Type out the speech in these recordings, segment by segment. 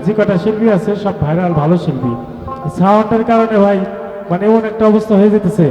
যে কটা শিল্পী আছে সব ভাইরাল ভালো শিল্পী, সাউন্ডের কারণে ভাই মানে এমন একটা অবস্থা হয়ে যেতেছে।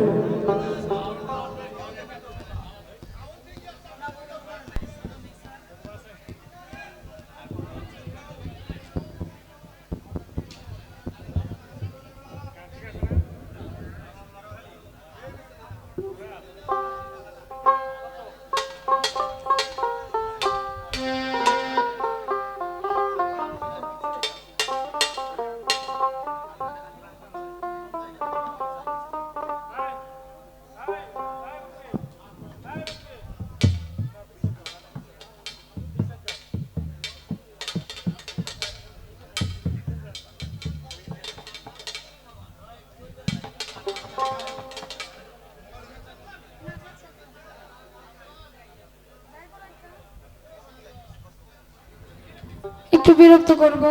একটু বিরক্ত করব,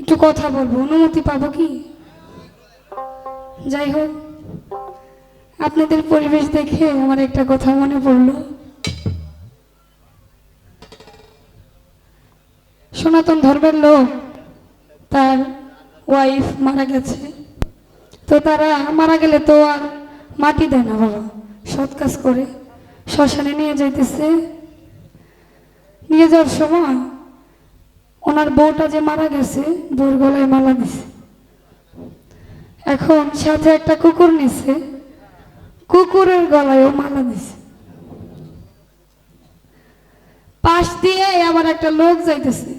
একটু কথা বলবো, অনুমতি পাবো কি? যাই হোক, আপনাদের পরিবেশ দেখে আমার একটা কথা মনে পড়লো। সনাতন ধর্মের লোক, তার ওয়াইফ মারা গেছে, তো তারা মারা গেলে তো আর মাটি দেয় না বাবা, সৎ কাজ করে শ্মশানে নিয়ে যাইতেছে। নিয়ে যাওয়ার সময় ওনার বউটা যে মারা গেছে, বউর গলায় মালা দিছে। এখন সাথে একটা কুকুর নিছে, কুকুরের গলায়ও মালা দিছে। পাশ দিয়ে আবার একটা লোক যাইতেছে,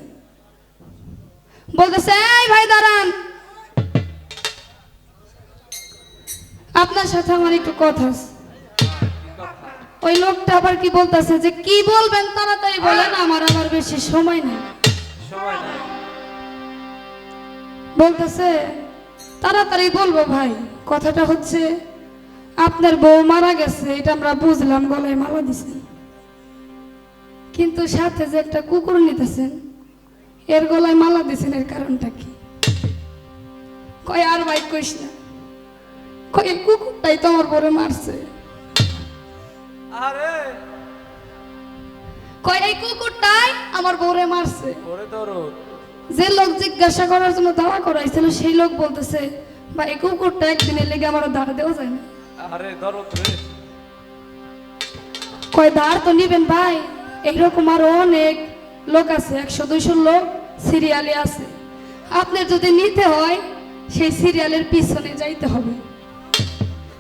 বলতেছে, এই ভাই দাঁড়ান, আপনার সাথে আমার একটু কথা আছে। ওই লোকটা আবার কি বলতেছে যে কি বলবেন তাড়াতাড়ি বলেন, আমার আবার বেশি সময় নেই। বলতেছে তাড়াতাড়ি বলবো ভাই, কথাটা হচ্ছে আপনার বউ মারা গেছে, এটা আমরা বুঝলাম, গলায় মালা দিছেন, কিন্তু সাথে যে একটা কুকুর নিতেছেন, এর গলায় মালা দিছেন, এর কারণটা কি? কয় আর ভাই কইস না, কয় এই কুকুরটাই তো আমার বউরে মারছে। আরে কয় এই কুকুরটাই আমার বউরে মারছে। ওরে দরদ যে লোক জিজ্ঞাসা করার জন্য দাঁড়া করাইছিল, সেই লোক বলতেছে, ভাই এই কুকুরটা একদিনের লেগে আমার দাঁড়া দেওয়া যায় না। আরে দরদ রে কয় দাঁড় তো নিবেন ভাই, এইরকম আরো অনেক লোক আছে, 100-200 লোক সিরিয়ালে আছে, আপনার যদি নিতে হয় সেই সিরিয়ালের পিছনে যাইতে হবে।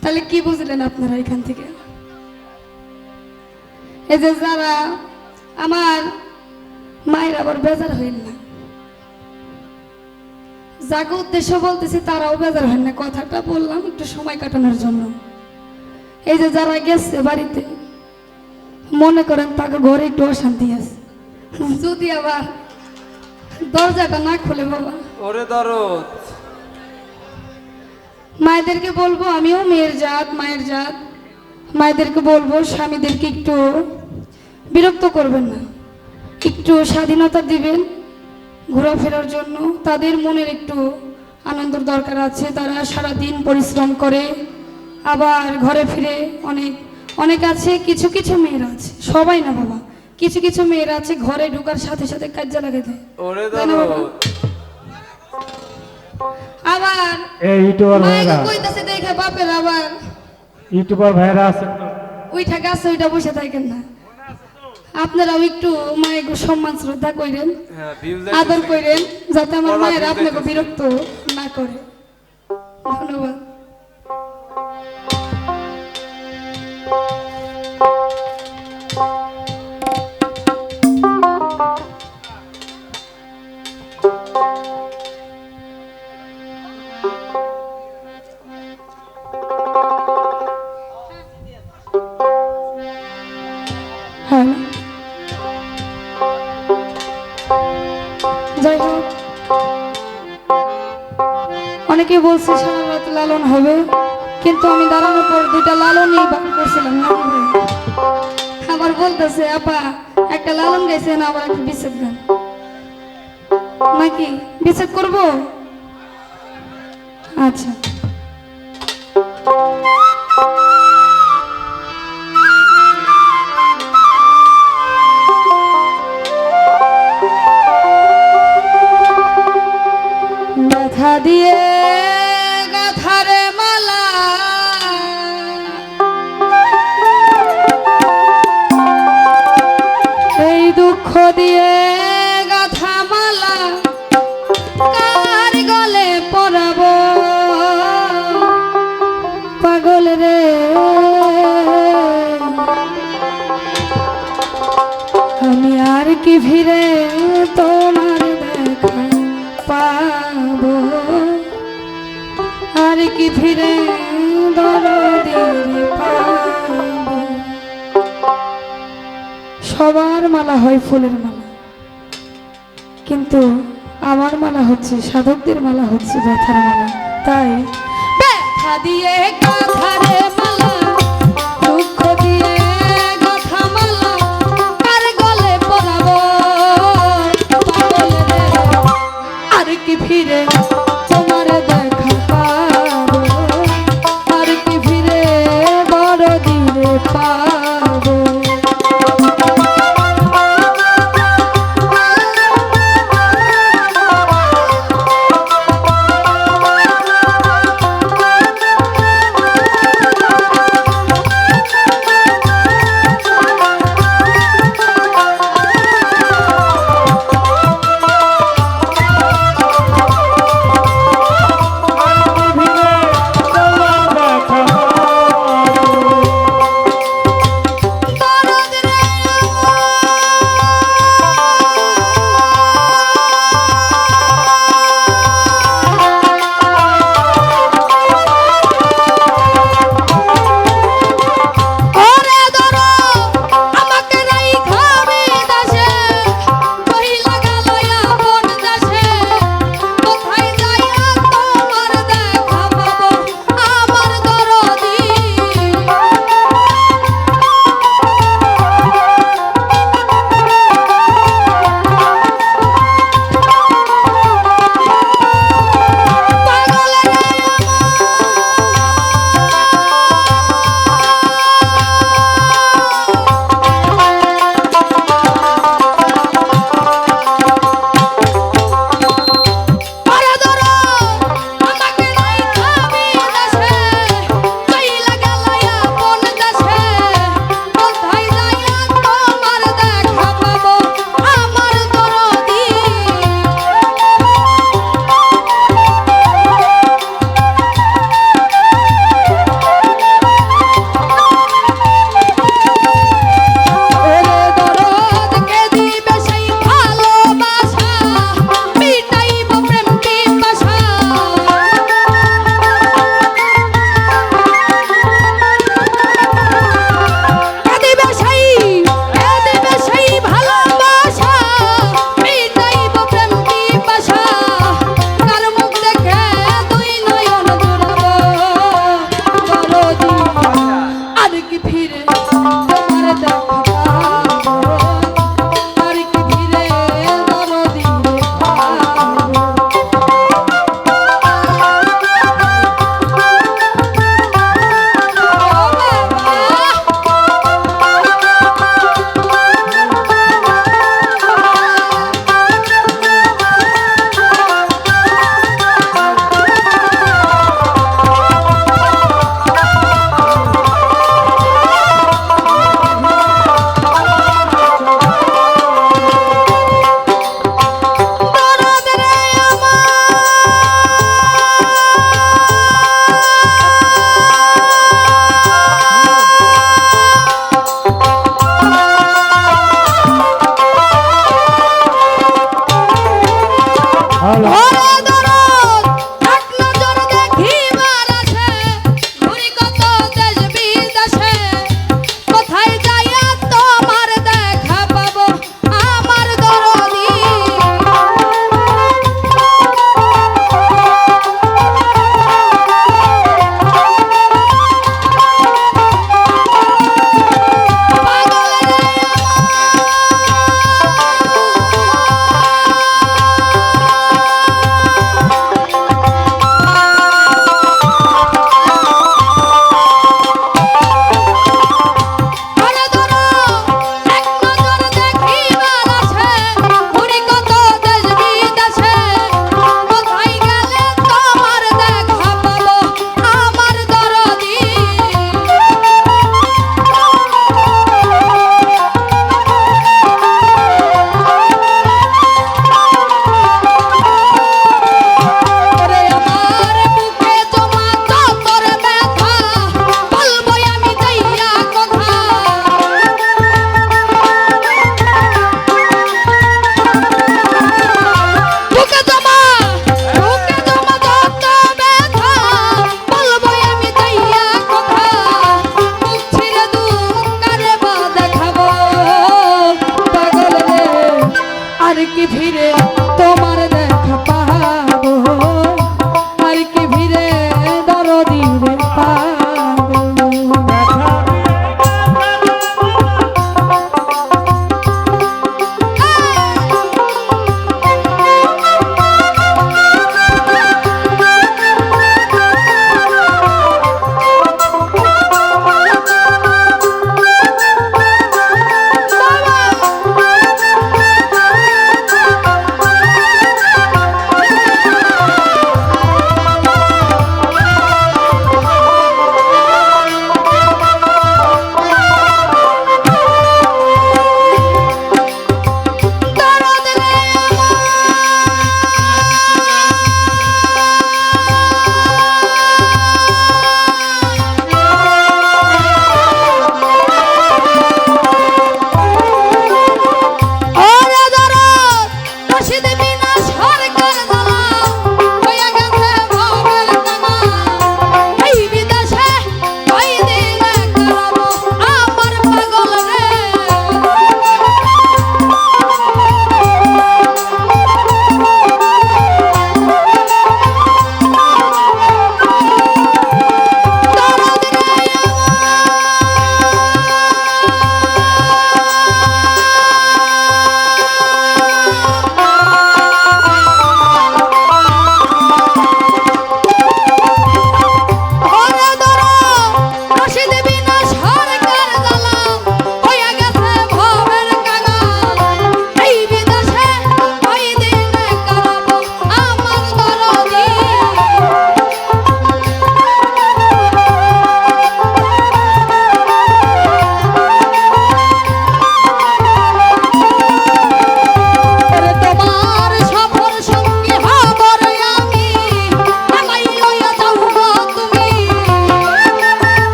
তাহলে কি বুঝলেন আপনারা এখান থেকে? এই যে যারা আমার মায়ের আবার বেজার হইল না, যাকে উদ্দেশ্য বলতেছি তারাও বেজার হয় না, কথাটা বললাম একটু সময় কাটানোর জন্য। এই যে যারা গেছে বাড়িতে, মনে করেন তাকে ঘরে একটু অশান্তি আছে, যদি আবার দরজাটা না খুলে বাবা, ওরে দরদ মায়েদেরকে বলবো, আমিও মেয়ের জাত, মায়ের জাত, মায়েদেরকে বলবো স্বামীদেরকে একটু বিরক্ত করবেন না, একটু স্বাধীনতা দিবেন ঘোরাফেরার জন্য। তাদের মনের একটু আনন্দের দরকার আছে, তারা সারাদিন পরিশ্রম করে আবার ঘরে ফিরে অনেক অনেক আছে, কিছু কিছু মেয়েরা আছে, সবাই না বাবা, কিছু কিছু মেয়েরা আছে ঘরে ঢোকার সাথে সাথে কাজে লাগে দেয়, ওরে তাই না বাবা? দরদ আবার এই ইউটিউবার মায়েকে ভাইরা, কইতাছে দেখে বাপের আবার ইউটিউবার ভাইরা আছেন তো, ওইটা গাছে ওইটা বসে থাকেন না, আপনারাও একটু মায়েকে সম্মান শ্রদ্ধা করেন, হ্যাঁ ভিউজ আদর করেন, যাতে আমার ওরা মায়ের views আপনাকে যাইতেছে। বিরক্ত না করে। ধন্যবাদ। হ্যাঁ, যাই হোক, অনেকে বলছে সারা রাত লালন হবে, কিন্তু আমি দাঁড়ানোর পর 2টা লালনই বার করছিলাম না ভাই। আবার বলতেছে আপা একটা লালন গাইছে না, আবার একটা বিচ্ছেদ গান, নাকি বিচ্ছেদ করব? আচ্ছা, ব্যথা দিয়ে গাথারে মালা এই দুঃখ দিয়ে গাথা মালা কার গলে পরাবো পাগল রে আমি আর কি ফিরে তোমার দেখা পাবো আর কি ফিরে দরদির পাবো সবার মালা হয় ফুলের মালা কিন্তু আমার মালা হচ্ছে সাধকদের মালা হচ্ছে ব্যথার মালা তাই ব্যথা দিয়ে কাঁথারে মালা দুঃখ দিয়ে গাথা মালা কার গলে পরাবো পাগল রে আর কি ফিরে তোমার দেখা পাবো আর কি ফিরে বড় দিনে পাবো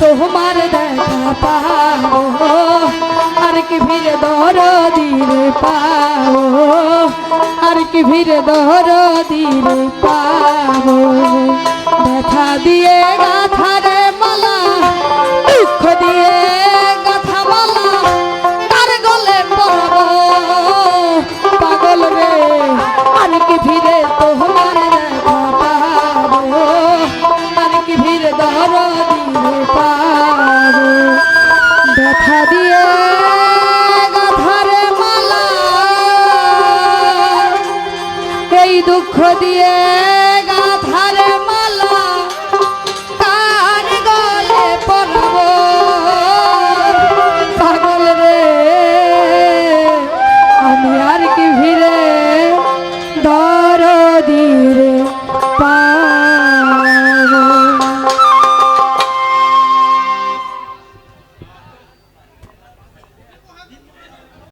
তোমার দেখা পাবো, আর কি ভিড়ে দরদিরে পাবো, আর কি ভিড়ে দরদিরে পাবো। ব্যথা দিয়ে গাথারে মালা, দুঃখ দিয়ে গাথা মালা, তার গলে পড়বো পাগল রে, আর কি ভিড়ে তোমার দেখা পাবো, আর কি ভিড়ে দরদিরে পাবো। ব্যথা দিয়ে গাথারে মালা, এই দুঃখ দিয়ে